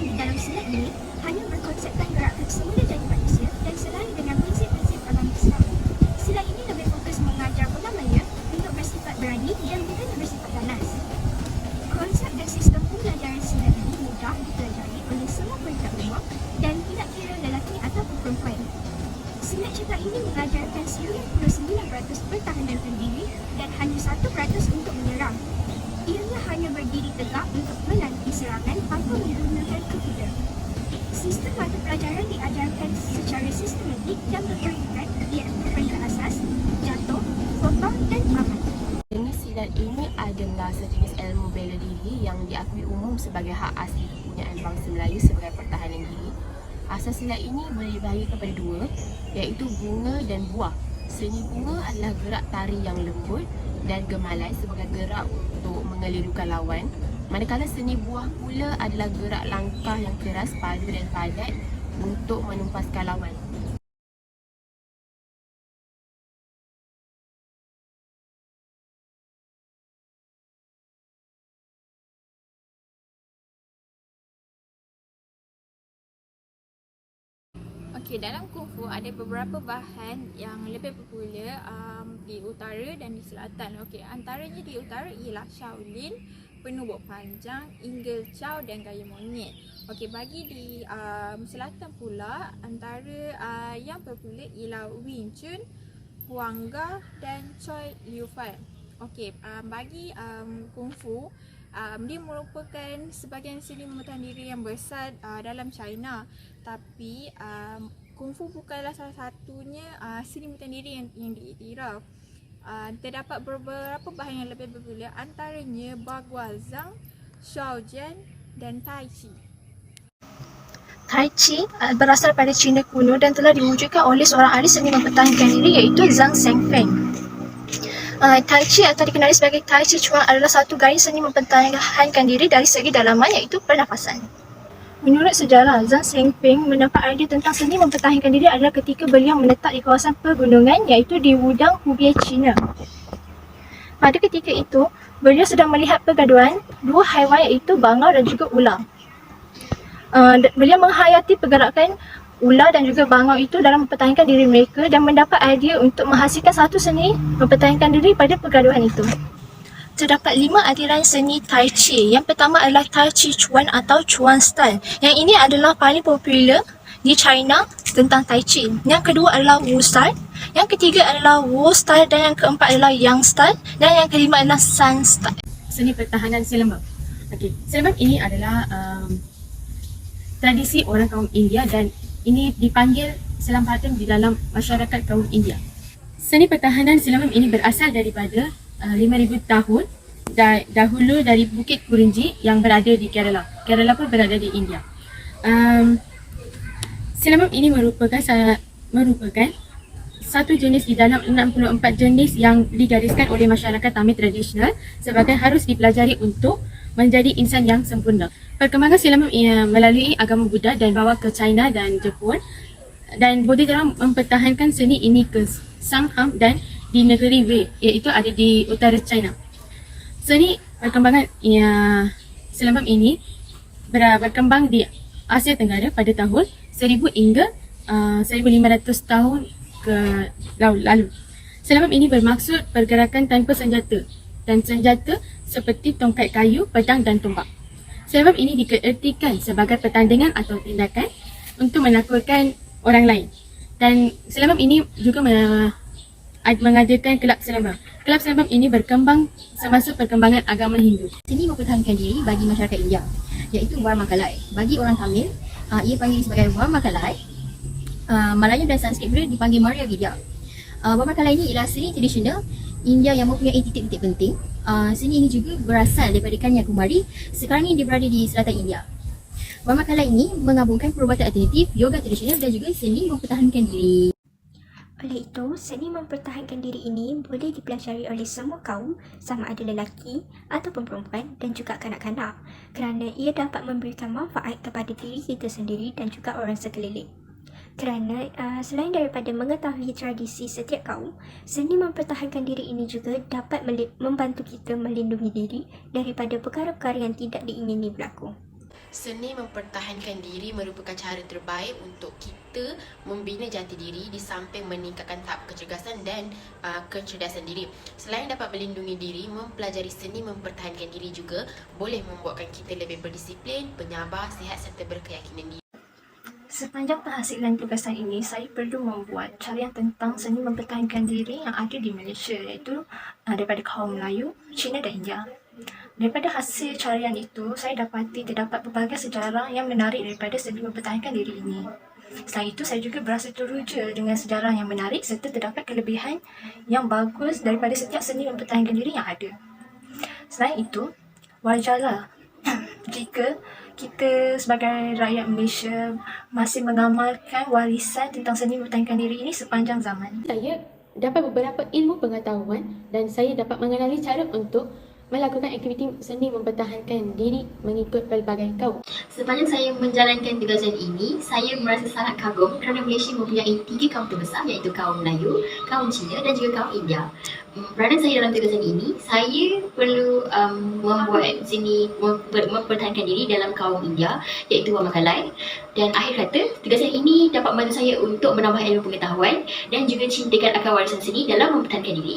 di dalam silat ini hanya berkonsepkan gerakan semula jadi manusia dan selain dengan prinsip-prinsip agama Islam. Silat ini lebih fokus mengajar pegamanya untuk bersifat berani dan bukan bersifat ganas. Konsep dan sistem pembelajaran silat ini mudah dipelajari oleh semua peringkat umur dan tidak kira lelaki ataupun perempuan. Silat cekak ini mengajarkan 99% pertahankan diri dan hanya 1% untuk menyerang. Ianya hanya berdiri tegak untuk menanti serangan tanpa menggunakan kuda. Sistem mata pelajaran diajarkan secara sistematik dan berperingkat, iaitu peringkat asas, jatuh, potong dan aman. Jenis silat ini adalah sejenis ilmu bela diri yang diakui umum sebagai hak asli kepunyaan bangsa Melayu sebagai pertahanan diri. Asas silat ini boleh dibagi kepada dua, iaitu bunga dan buah. Seni bunga adalah gerak tari yang lembut dan gemalan sebagai gerak untuk mengelirukan lawan. Manakala seni buah pula adalah gerak langkah yang keras, padu dan padat untuk menumpaskan lawan. Okey, dalam kungfu ada beberapa bahan yang lebih popular di utara dan di selatan. Okey, antaranya di utara ialah Shaolin, penubuk panjang, Inggil Chow dan gaya monyet. Okey, bagi di selatan pula antara yang popular ialah Wing Chun, Huang Ga dan Choi Liu Fan. Okey, bagi kungfu dia merupakan sebahagian seni mempertahan diri yang besar dalam China. Tapi kungfu bukanlah salah satunya seni mempertahan diri yang diiktiraf. Terdapat beberapa bahan yang lebih popular, antaranya Baguazhang, Shaojian dan Tai Chi. Tai Chi berasal pada Cina kuno dan telah diwujudkan oleh seorang ahli seni mempertahankan diri iaitu Zhang Shengfeng. Tai Chi atau dikenali sebagai Tai Chi Chuan adalah satu gaya seni mempertahankan diri dari segi dalaman iaitu pernafasan. Menurut sejarah, Zhang Shengfeng mendapat idea tentang seni mempertahankan diri adalah ketika beliau menetap di kawasan pegunungan iaitu di Wudang, Hubei, China. Pada ketika itu, beliau sedang melihat pergaduhan dua haiwan iaitu bangau dan juga ular. Beliau menghayati pergerakan ular dan juga bangau itu dalam mempertahankan diri mereka dan mendapat idea untuk menghasilkan satu seni mempertahankan diri pada pergaduhan itu. Terdapat 5 aliran seni Tai Chi. Yang pertama adalah Tai Chi Chuan atau Chuan Style. Yang ini adalah paling popular di China tentang Tai Chi. Yang kedua adalah Wu Style. Yang ketiga adalah Wu Style dan yang keempat adalah Yang Style dan yang kelima adalah Sun Style. Seni pertahanan selembab. Okey, selembab ini adalah tradisi orang kaum India dan ini dipanggil selamatan di dalam masyarakat kaum India. Seni pertahanan selembab ini berasal daripada 5,000 tahun dahulu dari Bukit Kurinji yang berada di Kerala. Kerala pun berada di India. Selembab ini merupakan satu jenis di dalam 64 jenis yang digariskan oleh masyarakat Tamil tradisional sebagai harus dipelajari untuk menjadi insan yang sempurna. Perkembangan selembab melalui agama Buddha dan bawa ke China dan Jepun, dan Bodhidharma mempertahankan seni ini ke Shanghai dan di negeri Wei, iaitu ada di utara China. Seni perkembangan selembab ini berkembang di Asia Tenggara pada tahun 1000 hingga 1500 tahun ke lalu. Selembab ini bermaksud pergerakan tanpa senjata dan senjata seperti tongkat kayu, pedang dan tombak. Selembab ini dikeertikan sebagai pertandingan atau tindakan untuk menakutkan orang lain. Dan selembab ini juga mengadakan kelab selembab. Kelab selembab ini berkembang semasa perkembangan agama Hindu. Seni mempertahankan diri bagi masyarakat India iaitu Warmakalai. Bagi orang Tamil, ia panggil sebagai Warmakalai. Melayu dan Sanskrit pula dipanggil Maria Vidya. Warmakalai ini ialah seni tradisional India yang mempunyai titik-titik penting. Seni ini juga berasal daripada Kanyakumari. Sekarang ini dia berada di selatan India. Warmakalai ini menggabungkan perubatan alternatif, yoga tradisional dan juga seni mempertahankan diri. Oleh itu, seni mempertahankan diri ini boleh dipelajari oleh semua kaum, sama ada lelaki ataupun perempuan dan juga kanak-kanak, kerana ia dapat memberikan manfaat kepada diri kita sendiri dan juga orang sekeliling. Kerana selain daripada mengetahui tradisi setiap kaum, seni mempertahankan diri ini juga dapat membantu kita melindungi diri daripada perkara-perkara yang tidak diingini berlaku. Seni mempertahankan diri merupakan cara terbaik untuk kita membina jati diri di samping meningkatkan tahap kecergasan dan kecerdasan diri. Selain dapat melindungi diri, mempelajari seni mempertahankan diri juga boleh membuatkan kita lebih berdisiplin, penyabar, sihat serta berkeyakinan diri. Sepanjang penghasilan tugasan ini, saya perlu membuat carian tentang seni mempertahankan diri yang ada di Malaysia, iaitu daripada kaum Melayu, Cina dan India. Daripada hasil carian itu, saya dapati terdapat pelbagai sejarah yang menarik daripada seni mempertahankan diri ini. Selain itu, saya juga berasa teruja dengan sejarah yang menarik serta terdapat kelebihan yang bagus daripada setiap seni mempertahankan diri yang ada. Selain itu, wajarlah jika kita sebagai rakyat Malaysia masih mengamalkan warisan tentang seni mempertahankan diri ini sepanjang zaman. Saya dapat beberapa ilmu pengetahuan dan saya dapat mengenali cara untuk melakukan aktiviti seni mempertahankan diri mengikut pelbagai kaum. Sepanjang saya menjalankan tugasan ini, saya merasa sangat kagum kerana Malaysia mempunyai 3 kaum terbesar, iaitu kaum Melayu, kaum Cina dan juga kaum India. Peranan saya dalam tugasan ini, saya perlu membuat seni mempertahankan diri dalam kaum India, iaitu Wang Makalai. Dan akhir kata, tugasan ini dapat membantu saya untuk menambah ilmu pengetahuan dan juga cintakan akan warisan seni dalam mempertahankan diri.